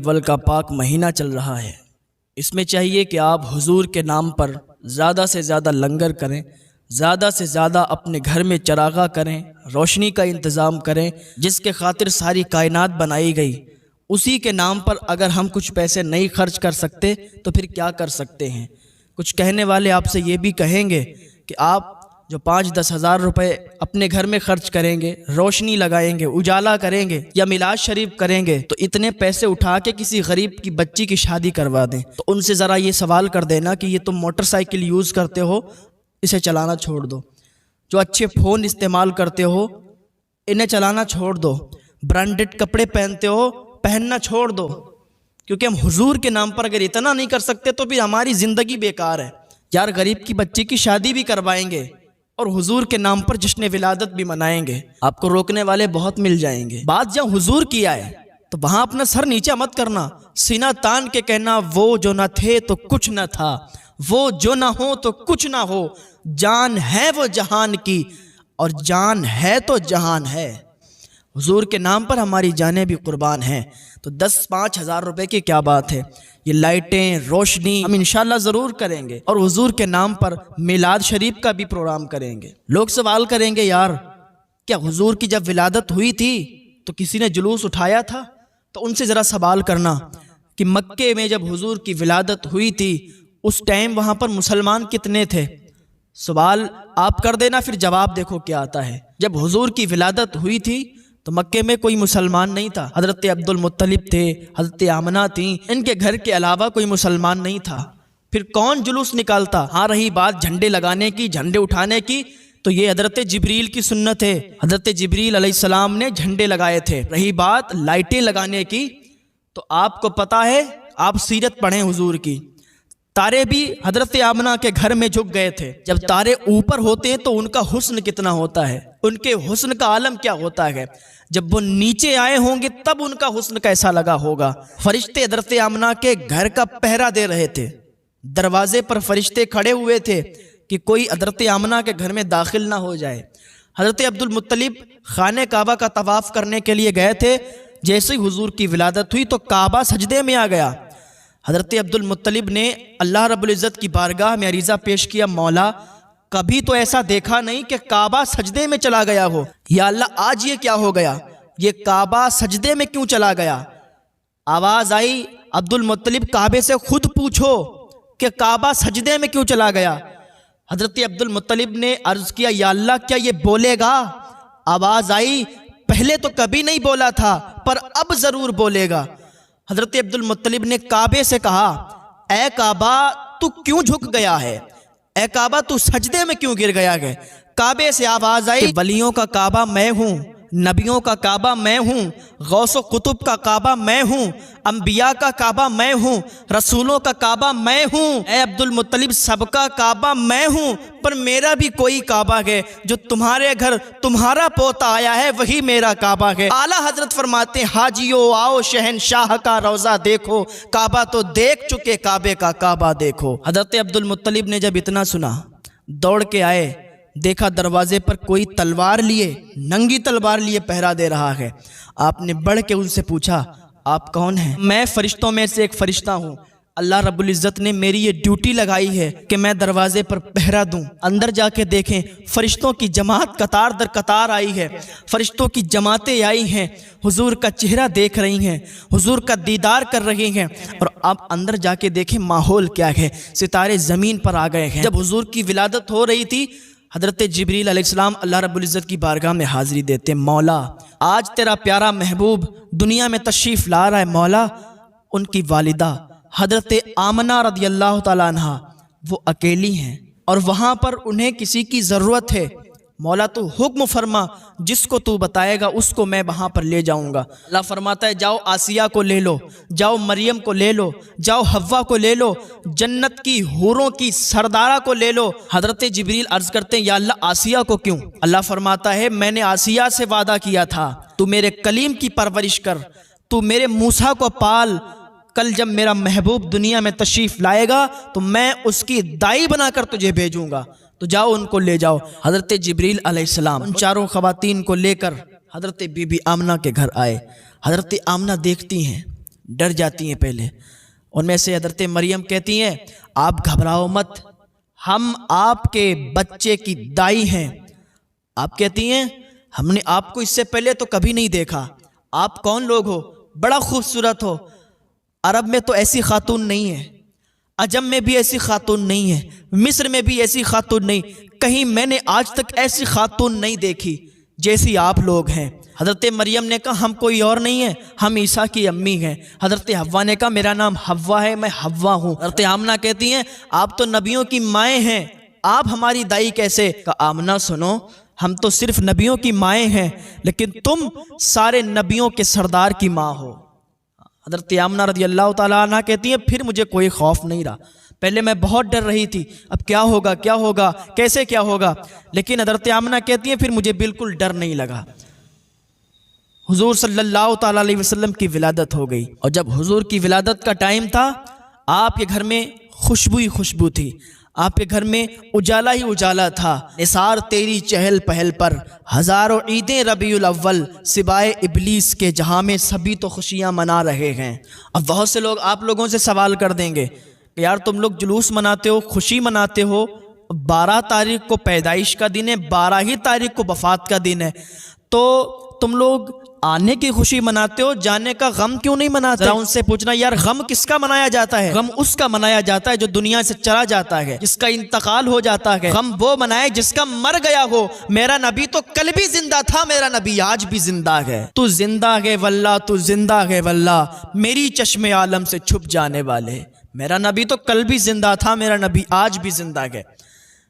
अव्वल का पाक महीना चल रहा है। इसमें चाहिए कि आप हुजूर के नाम पर ज़्यादा से ज़्यादा लंगर करें, ज़्यादा से ज़्यादा अपने घर में चरागा करें, रोशनी का इंतज़ाम करें। जिसके खातिर सारी कायनात बनाई गई, उसी के नाम पर अगर हम कुछ पैसे नहीं खर्च कर सकते तो फिर क्या कर सकते हैं। कुछ कहने वाले आपसे ये भी कहेंगे कि आप जो 5-10 हज़ार रुपये अपने घर में खर्च करेंगे, रोशनी लगाएंगे, उजाला करेंगे या मिलाद शरीफ करेंगे, तो इतने पैसे उठा के किसी गरीब की बच्ची की शादी करवा दें। तो उनसे ज़रा ये सवाल कर देना कि ये तुम मोटरसाइकिल यूज़ करते हो, इसे चलाना छोड़ दो। जो अच्छे फ़ोन इस्तेमाल करते हो, इन्हें चलाना छोड़ दो। ब्रांडेड कपड़े पहनते हो, पहनना छोड़ दो। क्योंकि हम हुजूर के नाम पर अगर इतना नहीं कर सकते तो फिर हमारी ज़िंदगी बेकार है। यार, गरीब की बच्ची की शादी भी करवाएंगे और हुजूर के नाम पर जश्न विलादत भी मनाएंगे। आपको रोकने वाले बहुत मिल जाएंगे। बात जब हुजूर की आए तो वहां अपना सर नीचे मत करना, सीना तान के कहना वो जो न थे तो कुछ न था, वो जो ना हो तो कुछ ना हो, जान है वो जहान की और जान है तो जहान है। हुजूर के नाम पर हमारी जानें भी कुर्बान हैं। तो 10-5 हज़ार रुपए की क्या बात है। ये लाइटें, रोशनी हम इंशाल्लाह ज़रूर करेंगे और हुजूर के नाम पर मिलाद शरीफ का भी प्रोग्राम करेंगे। लोग सवाल करेंगे, यार क्या हुजूर की जब विलादत हुई थी तो किसी ने जुलूस उठाया था? तो उनसे ज़रा सवाल करना कि मक्के में जब हुजूर की विलादत हुई थी उस टाइम वहाँ पर मुसलमान कितने थे? सवाल आप कर देना, फिर जवाब देखो क्या आता है। जब हुजूर की विलादत हुई थी तो मक्के में कोई मुसलमान नहीं था। हज़रत अब्दुल मुत्तलिब थे, हज़रत आमना थी, इनके घर के अलावा कोई मुसलमान नहीं था। फिर कौन जुलूस निकालता? हाँ, रही बात झंडे लगाने की, झंडे उठाने की, तो ये हज़रत जिब्रील की सुन्नत है। हज़रत जिब्रील अलैहिस्सलाम ने झंडे लगाए थे। रही बात लाइटें लगाने की, तो आपको पता है, आप सीरत पढ़ें हुजूर की, तारे भी हज़रत आमना के घर में झुक गए थे। जब तारे ऊपर होते हैं तो उनका हुस्न कितना होता है, उनके हुस्न का आलम क्या होता है। जब वो नीचे आए होंगे तब उनका हुस्न कैसा लगा होगा। फरिश्ते हज़रत आमना के घर का पहरा दे रहे थे। दरवाजे पर फरिश्ते खड़े हुए थे कि कोई हज़रत आमना के घर में दाखिल ना हो जाए। हज़रत अब्दुल मुत्तलिब खाने काबा का तवाफ़ करने के लिए गए थे। जैसे ही हुजूर की विलादत हुई तो काबा सजदे में आ गया। हज़रत अब्दुल मुत्तलिब ने अल्लाह रब्बुल इज़्ज़त की बारगाह में अरीज़ा पेश किया, मौला कभी तो ऐसा देखा नहीं कि काबा सजदे में चला गया हो। या अल्लाह, आज ये क्या हो गया, ये काबा सजदे में क्यों चला गया? आवाज़ आई, अब्दुल मुत्तलिब काबे से खुद पूछो कि काबा सजदे में क्यों चला गया। हज़रत अब्दुल मुत्तलिब ने अर्ज़ किया, या अल्लाह क्या ये बोलेगा? आवाज़ आई, पहले तो कभी नहीं बोला था पर अब ज़रूर बोलेगा। हज़रत अब्दुल मुत्तलिब ने काबे से कहा, ए काबा तू क्यों झुक गया है? ए काबा तू सजदे में क्यों गिर गया है? काबे से आवाज़ आई, वलियों का काबा मैं हूँ, नबियों का काबा मैं हूँ, गौस कुतुब का काबा मैं हूँ, अंबिया का काबा मैं हूँ, रसूलों का काबा मैं हूँ। ए अब्दुल मुत्तलिब, सबका काबा मैं हूँ, पर मेरा भी कोई काबा है। जो तुम्हारे घर तुम्हारा पोता आया है वही मेरा काबा है। आला हजरत फरमाते हैं, हाजियो आओ शहनशाह का रोज़ा देखो, काबा तो देख चुके काबे का काबा देखो। हजरत अब्दुल मुत्तलिब ने जब इतना सुना, दौड़ के आए, देखा दरवाजे पर कोई तलवार लिए, नंगी तलवार लिए पहरा दे रहा है। आपने बढ़ के उनसे पूछा, आप कौन हैं? मैं फरिश्तों में से एक फरिश्ता हूँ। अल्लाह रब्बुल इज़्ज़त ने मेरी ये ड्यूटी लगाई है कि मैं दरवाजे पर पहरा दूं। अंदर जाके देखें, फरिश्तों की जमात कतार दर कतार आई है, फरिश्तों की जमातें आई हैं, हुजूर का चेहरा देख रही हैं, हुजूर का दीदार कर रही हैं। और आप अंदर जाके देखें माहौल क्या है, सितारे ज़मीन पर आ गए हैं। जब हुजूर की विलादत हो रही थी, हज़रत जिब्रील अलैहिस्सलाम अल्लाह रब्बुल इज़्ज़त की बारगाह में हाज़िरी देते, मौला आज तेरा प्यारा महबूब दुनिया में तशरीफ़ ला रहा है। मौला, उनकी वालिदा हज़रत आमना रज़ियल्लाहु ताला अन्हा वो अकेली हैं और वहाँ पर उन्हें किसी की ज़रूरत है। मौला तू हुक्म फरमा, जिसको तू बताएगा उसको मैं वहाँ पर ले जाऊँगा। अल्लाह फरमाता है, जाओ आसिया को ले लो, जाओ मरियम को ले लो, जाओ हव्वा को ले लो, जन्नत की हूरों की सरदारा को ले लो। हज़रत जिब्रील अर्ज़ करते हैं, या अल्लाह आसिया को क्यों? अल्लाह फरमाता है, मैंने आसिया से वादा किया था, तू मेरे कलीम की परवरिश कर, तू मेरे मूसा को पाल, कल जब मेरा महबूब दुनिया में तशरीफ़ लाएगा तो मैं उसकी दाई बनाकर तुझे भेजूँगा, तो जाओ उनको ले जाओ। हज़रत जिब्रील अलैहिस्सलाम उन चारों ख़वातीन को लेकर हज़रत बीबी आमना के घर आए। हज़रत आमना देखती हैं डर जाती हैं पहले। उनमें से हज़रत मरियम कहती हैं, आप घबराओ मत, हम आपके बच्चे की दाई हैं। आप कहती हैं, हमने आपको इससे पहले तो कभी नहीं देखा, आप कौन लोग हो, बड़ा खूबसूरत हो, अरब में तो ऐसी खातून नहीं है, अजम में भी ऐसी खातून नहीं है, मिस्र में भी ऐसी खातून नहीं, कहीं मैंने आज तक ऐसी खातून नहीं देखी जैसी आप लोग हैं। हज़रत मरियम ने कहा, हम कोई और नहीं है, हम ईसा की अम्मी हैं। हज़रत हव्वा ने कहा, मेरा नाम हव्वा है, मैं हव्वा हूँ। हज़रत आमना कहती हैं, आप तो नबियों की माएँ हैं, आप हमारी दाई कैसे? कहा, आमना सुनो, हम तो सिर्फ नबियों की माएँ हैं, लेकिन तुम सारे नबियों के सरदार की माँ हो। हज़रत आमना रज़ी अल्लाह ताला अन्हा कहती हैं, फिर मुझे कोई खौफ नहीं रहा, पहले मैं बहुत डर रही थी, अब क्या होगा क्या होगा, कैसे क्या होगा, लेकिन हज़रत आमना कहती हैं, फिर मुझे बिल्कुल डर नहीं लगा। हुजूर सल्लल्लाहु ताला अलैहि वसल्लम की विलादत हो गई, और जब हुजूर की विलादत का टाइम था, आपके घर में खुशबू ही खुशबू थी, आपके घर में उजाला ही उजाला था। निसार तेरी चहल पहल पर, हज़ारों ईदें रबीउल अव्वल, सिवाय इबलीस के जहाँ में सभी तो खुशियाँ मना रहे हैं। अब बहुत से लोग आप लोगों से सवाल कर देंगे कि यार तुम लोग जुलूस मनाते हो, खुशी मनाते हो, 12 तारीख को पैदाइश का दिन है, 12 ही तारीख को वफ़ात का दिन है, तो तुम लोग आने की खुशी मनाते हो, जाने का गम क्यों नहीं मनाते? जरा उनसे पूछना, यार गम किसका मनाया जाता है? गम उसका मनाया जाता है जो दुनिया से चला जाता है, जिसका इंतकाल हो जाता है। गम वो मनाए जिसका मर गया हो। मेरा नबी तो कल भी जिंदा था, मेरा नबी आज भी जिंदा है। तू जिंदा है वल्लाह, तू जिंदा है वल्लाह, मेरी चश्मे आलम से छुप जाने वाले। मेरा नबी तो कल भी जिंदा था, मेरा नबी आज भी जिंदा है।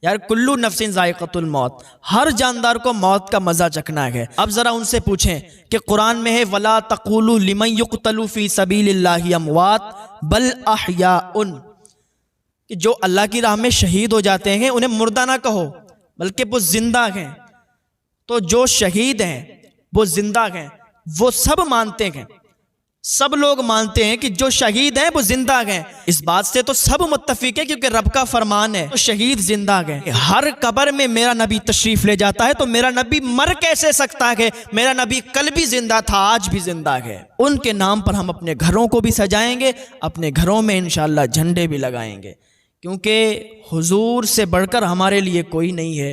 यार कुल्लू नफ्सिन ज़ाइक़तुल मौत, हर जानदार को मौत का मज़ा चखना है। अब ज़रा उनसे पूछें कि कुरान में है, वला तक़ूलू लिमन युक़तलू फ़ी सबीलिल्लाहि अमवात बल अहयाउन, कि जो अल्लाह की राह में शहीद हो जाते हैं उन्हें मुर्दा ना कहो, बल्कि वो जिंदा हैं। तो जो शहीद हैं वो जिंदा हैं, वो सब मानते हैं, सब लोग मानते हैं कि जो शहीद हैं वो जिंदा हैं। इस बात से तो सब मुत्तफिक है, क्योंकि रब का फरमान है, तो शहीद जिंदा हैं। हर कब्र में मेरा नबी तशरीफ ले जाता है, तो मेरा नबी मर कैसे सकता है? मेरा नबी कल भी जिंदा था, आज भी जिंदा है। उनके नाम पर हम अपने घरों को भी सजाएंगे, अपने घरों में इंशाअल्लाह झंडे भी लगाएंगे, क्योंकि हुजूर से बढ़कर हमारे लिए कोई नहीं है।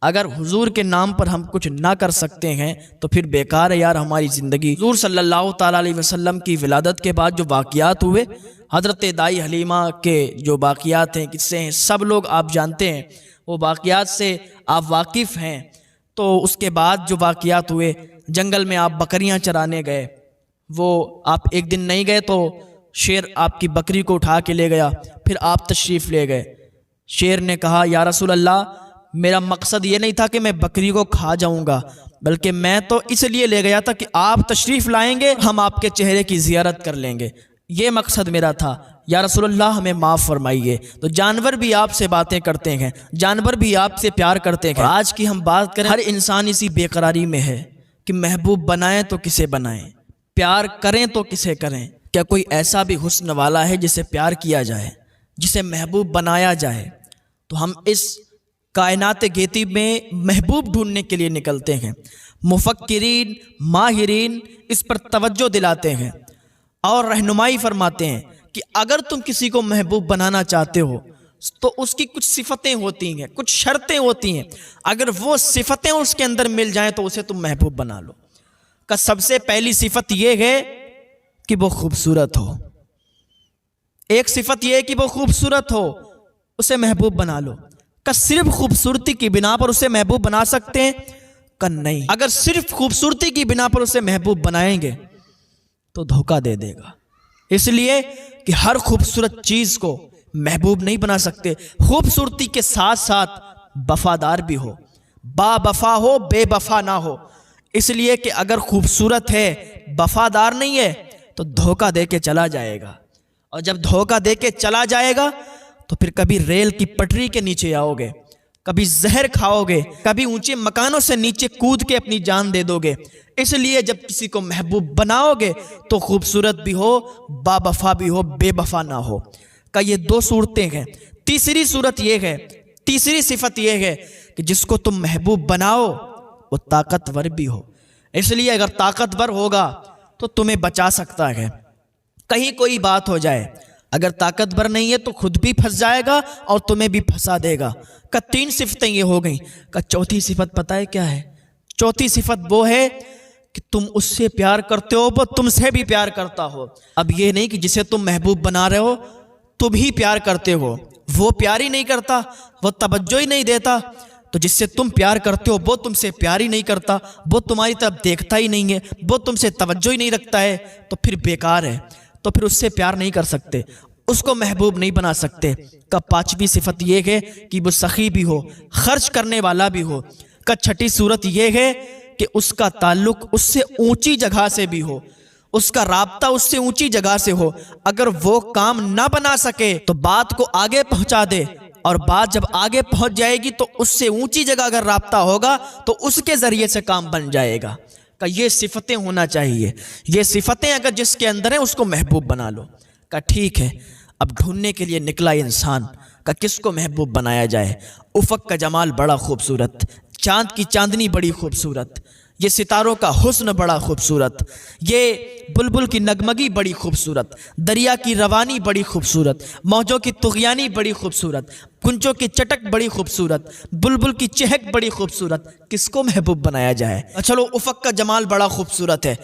अगर हुजूर के नाम पर हम कुछ ना कर सकते हैं तो फिर बेकार है यार हमारी ज़िंदगी। हुजूर सल्लल्लाहु ताला अलैहि वसल्लम की विलादत के बाद जो वाक़ियात हुए, हज़रत दाई हलीमा के जो वाक़ियात हैं, किस्से हैं, सब लोग आप जानते हैं, वो वाक़ियात से आप वाकिफ़ हैं। तो उसके बाद जो वाक़ियात हुए, जंगल में आप बकरियां चराने गए, वो आप एक दिन नहीं गए तो शेर आपकी बकरी को उठा के ले गया, फिर आप तशरीफ़ ले गए। शेर ने कहा, या रसूल अल्लाह, मेरा मकसद ये नहीं था कि मैं बकरी को खा जाऊंगा, बल्कि मैं तो इसलिए ले गया था कि आप तशरीफ़ लाएंगे, हम आपके चेहरे की ज़ियारत कर लेंगे, ये मकसद मेरा था। या रसूलल्लाह हमें माफ़ फरमाइए। तो जानवर भी आपसे बातें करते हैं, जानवर भी आपसे प्यार करते हैं। आज की हम बात करें, हर इंसान इसी बेकरारी में है कि महबूब बनाएं तो किसे बनाएं, प्यार करें तो किसे करें। क्या कोई ऐसा भी हुस्न वाला है जिसे प्यार किया जाए, जिसे महबूब बनाया जाए? तो हम इस कायनात गेती में महबूब ढूंढने के लिए निकलते हैं। मुफक्किरीन, माहिरीन इस पर तवज्जो दिलाते हैं और रहनुमाई फरमाते हैं कि अगर तुम किसी को महबूब बनाना चाहते हो तो उसकी कुछ सिफतें होती हैं, कुछ शर्तें होती हैं। अगर वो सिफतें उसके अंदर मिल जाएं तो उसे तुम महबूब बना लो। का सबसे पहली सिफत ये है कि वो खूबसूरत हो। एक सिफत ये है कि वो खूबसूरत हो, उसे महबूब बना लो। का सिर्फ खूबसूरती की बिना पर उसे महबूब बना सकते हैं? का नहीं। अगर सिर्फ खूबसूरती की बिना पर उसे महबूब बनाएंगे तो धोखा दे देगा। इसलिए कि हर खूबसूरत चीज को महबूब नहीं बना सकते। खूबसूरती के साथ साथ वफादार भी हो, बावफा हो, बेवफा ना हो। इसलिए कि अगर खूबसूरत है, वफादार नहीं है, तो धोखा दे के चला जाएगा। और जब धोखा दे के चला जाएगा तो फिर कभी रेल की पटरी के नीचे आओगे, कभी जहर खाओगे, कभी ऊंचे मकानों से नीचे कूद के अपनी जान दे दोगे। इसलिए जब किसी को महबूब बनाओगे तो खूबसूरत भी हो, बावफा भी हो, बेवफा ना हो। का ये दो सूरतें हैं। तीसरी सूरत ये है, तीसरी सिफत ये है कि जिसको तुम महबूब बनाओ वो ताकतवर भी हो। इसलिए अगर ताकतवर होगा तो तुम्हें बचा सकता है, कहीं कोई बात हो जाए, अगर ताकतवर नहीं है तो खुद भी फंस जाएगा और तुम्हें भी फंसा देगा। का 3 सिफतें ये हो गई। का चौथी सिफत पता है क्या है? चौथी सिफत वो है कि तुम उससे प्यार करते हो, वो तुमसे भी प्यार करता हो। अब ये नहीं कि जिसे तुम महबूब बना रहे हो तुम ही प्यार करते हो, वो प्यार ही नहीं करता, वो तवज्जो ही नहीं देता। तो जिससे तुम प्यार करते हो वो तुमसे प्यार ही नहीं करता, वो तुम्हारी तरफ देखता ही नहीं है, वो तुमसे तवज्जो ही नहीं रखता है, तो फिर बेकार है। तो फिर उससे प्यार नहीं कर सकते, उसको महबूब नहीं बना सकते। का 5वीं सिफत यह है कि वो सखी भी हो, खर्च करने वाला भी हो। का 6ठी सूरत यह है कि उसका ताल्लुक उससे ऊंची जगह से भी हो, उसका राब्ता उससे ऊंची जगह से हो। अगर वो काम ना बना सके तो बात को आगे पहुंचा दे, और बात जब आगे पहुंच जाएगी तो उससे ऊंची जगह अगर राब्ता होगा तो उसके जरिए से काम बन जाएगा। का ये सिफतें होना चाहिए। ये सिफतें अगर जिसके अंदर है उसको महबूब बना लो। का ठीक है, अब ढूंढने के लिए निकला इंसान का किसको महबूब बनाया जाए। उफक का जमाल बड़ा खूबसूरत, चांद की चांदनी बड़ी खूबसूरत, ये सितारों का हुस्न बड़ा खूबसूरत, ये बुलबुल की नगमगी बड़ी खूबसूरत, दरिया की रवानी बड़ी खूबसूरत, मौजों की तुग़यानी बड़ी खूबसूरत, गुंजों की चटक बड़ी खूबसूरत, बुलबुल की चहक बड़ी खूबसूरत। किसको महबूब बनाया जाए? चलो उफक का जमाल बड़ा खूबसूरत है,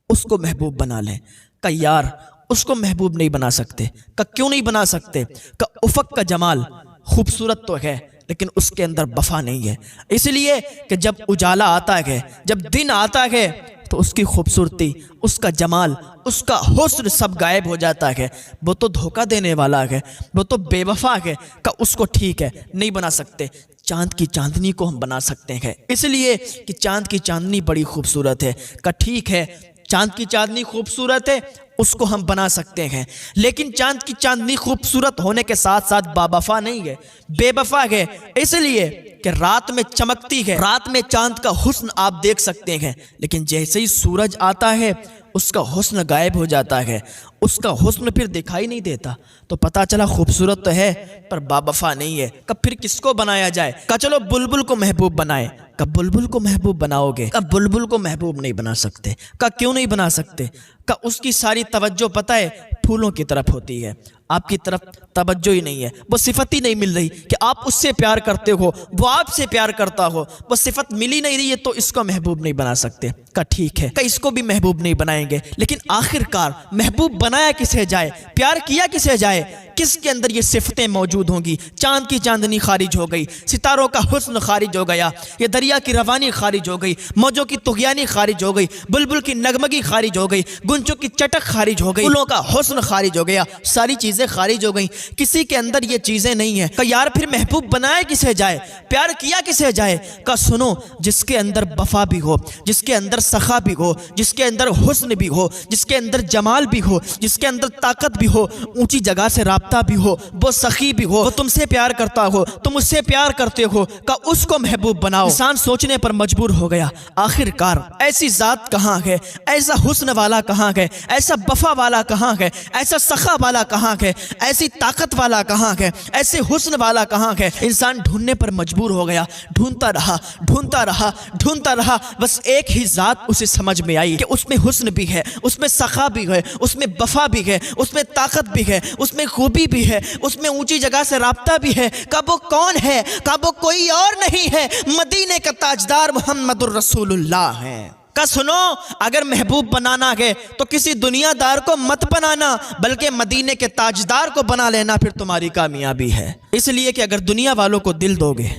उसको महबूब बना लें। का यार उसको महबूब नहीं बना सकते। का क्यों नहीं बना सकते? का उफक का जमाल खूबसूरत तो है लेकिन उसके अंदर वफा नहीं है। इसलिए कि जब उजाला आता है, जब दिन आता है, तो उसकी खूबसूरती, उसका जमाल, उसका हुस्न सब गायब हो जाता है। वो तो धोखा देने वाला है, वो तो बेवफा है। का उसको ठीक है नहीं बना सकते। चांद की चांदनी को हम बना सकते हैं, इसलिए कि चांद की चांदनी बड़ी खूबसूरत है। का ठीक है, चांद की चांदनी खूबसूरत है, उसको हम बना सकते हैं, लेकिन चांद की चांदनी खूबसूरत होने के साथ साथ बावफा नहीं है, बेवफा है। इसलिए कि रात में चमकती है, रात में चांद का हुस्न आप देख सकते हैं, लेकिन जैसे ही सूरज आता है उसका हुस्न गायब हो जाता है, उसका हुस्न फिर दिखाई नहीं देता। तो पता चला खूबसूरत तो है पर बावफा नहीं है। कब फिर किसको बनाया जाए? का चलो बुलबुल को महबूब बनाए। कब बुलबुल को महबूब बनाओगे? कब बुलबुल को महबूब नहीं बना सकते। का क्यों नहीं बना सकते? का उसकी सारी तवज्जो पता है फूलों की तरफ होती है, आपकी तरफ तवज्जो ही नहीं है। वो सिफत ही नहीं मिल रही कि आप उससे प्यार करते हो, वो आपसे प्यार करता हो, वो सिफत मिल ही नहीं रही है, तो इसको महबूब नहीं बना सकते। का ठीक है, का इसको भी महबूब नहीं बनाएंगे, लेकिन आखिरकार महबूब बनाया किसे जाए, प्यार किया किसे जाए? किसके अंदर ये सिफतें मौजूद होंगी? चांद की चांदनी खारिज हो गई, सितारों का हुस्न खारिज हो गया, ये दरिया की रवानी खारिज हो गई, मौजों की तुग़यानी खारिज हो गई, बुलबुल की नगमगी खारिज हो गई, गुंजों की चटक खारिज हो गई, फूलों का हुस्न खारिज हो गया, सारी चीजें खारिज हो गई। किसी के अंदर ये चीजें नहीं है। का यार फिर महबूब बनाया किसे जाए, प्यार किया किसे जाए? का सुनो, जिसके अंदर वफा भी हो, जिसके अंदर सखा भी हो, जिसके अंदर हुस्न भी हो, जिसके अंदर जमाल भी हो, जिसके अंदर ताकत भी हो, ऊंची जगह से राब्ता भी हो, वो सखी भी हो, वो तुमसे प्यार करता हो, तुम उससे प्यार करते हो, का उसको महबूब बनाओ। इंसान सोचने पर मजबूर हो गया, आखिरकार ऐसी जात कहाँ है, ऐसा हुस्न वाला कहाँ है, ऐसा वफा वाला कहाँ है, ऐसा सखा वाला कहाँ है, ऐसी ताकत वाला कहाँ है, ऐसे हुस्न वाला कहाँ है? इंसान ढूंढने पर मजबूर हो गया, ढूंढता रहा, ढूंढता रहा, ढूंढता रहा, बस एक ही जात उसे समझ में आई कि उसमें हुस्न भी है, उसमें सखा भी है, उसमें वफा भी है, उसमें ताकत भी है, उसमें खूबी भी है, उसमें ऊंची जगह से राब्ता भी है। कब वो कौन है? कब वो कोई और नहीं है, मदीने का ताजदार मुहम्मदुर रसूलुल्लाह है। का सुनो, अगर महबूब बनाना है तो किसी दुनियादार को मत बनाना, बल्कि मदीने के ताजदार को बना लेना, फिर तुम्हारी कामयाबी है। इसलिए कि अगर दुनिया वालों को दिल दोगे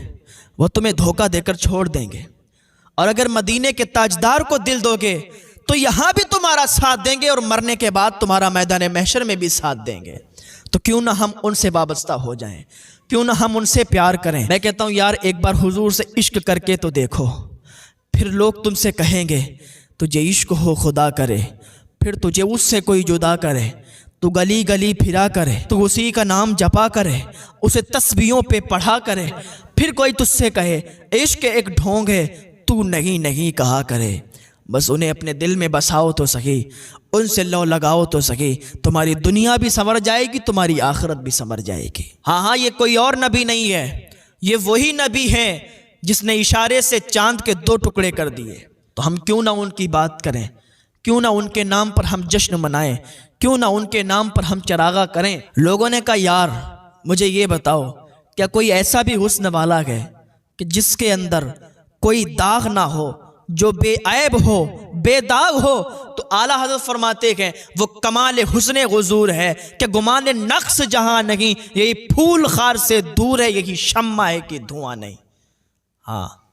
वो तुम्हें धोखा देकर छोड़ देंगे, और अगर मदीने के ताजदार को दिल दोगे तो यहाँ भी तुम्हारा साथ देंगे और मरने के बाद तुम्हारा मैदान महशर में भी साथ देंगे। तो क्यों ना हम उनसे वाबस्ता हो जाएं, क्यों ना हम उनसे प्यार करें। मैं कहता हूँ यार, एक बार हुजूर से इश्क करके तो देखो, फिर लोग तुमसे कहेंगे तुझे इश्क हो खुदा करे, फिर तुझे उससे कोई जुदा करे, तू गली गली फिरा करे, तू उसी का नाम जपा करे, उसे तस्बीहों पे पढ़ा करे, फिर कोई तुझसे कहे इश्क एक ढोंग है, तू नहीं नहीं कहा करे। बस उन्हें अपने दिल में बसाओ तो सही, उनसे लो लगाओ तो सही, तुम्हारी दुनिया भी संवर जाएगी, तुम्हारी आखिरत भी संवर जाएगी। हाँ, ये कोई और नबी नहीं है, ये वही नबी है जिसने इशारे से चांद के 2 टुकड़े कर दिए। तो हम क्यों ना उनकी बात करें, क्यों ना उनके नाम पर हम जश्न मनाएं, क्यों ना उनके नाम पर हम चरागा करें। लोगों ने कहा यार मुझे ये बताओ, क्या कोई ऐसा भी हुस्न वाला है कि जिसके अंदर कोई दाग ना हो, जो बेऐब हो, बेदाग हो? तो आला हज़रत फरमाते हैं वो कमाल हुस्न गुजूर है कि गुमान नक्स जहां नहीं, यही फूल खार से दूर है, यही शम्मा है कि धुआं नहीं। हाँ,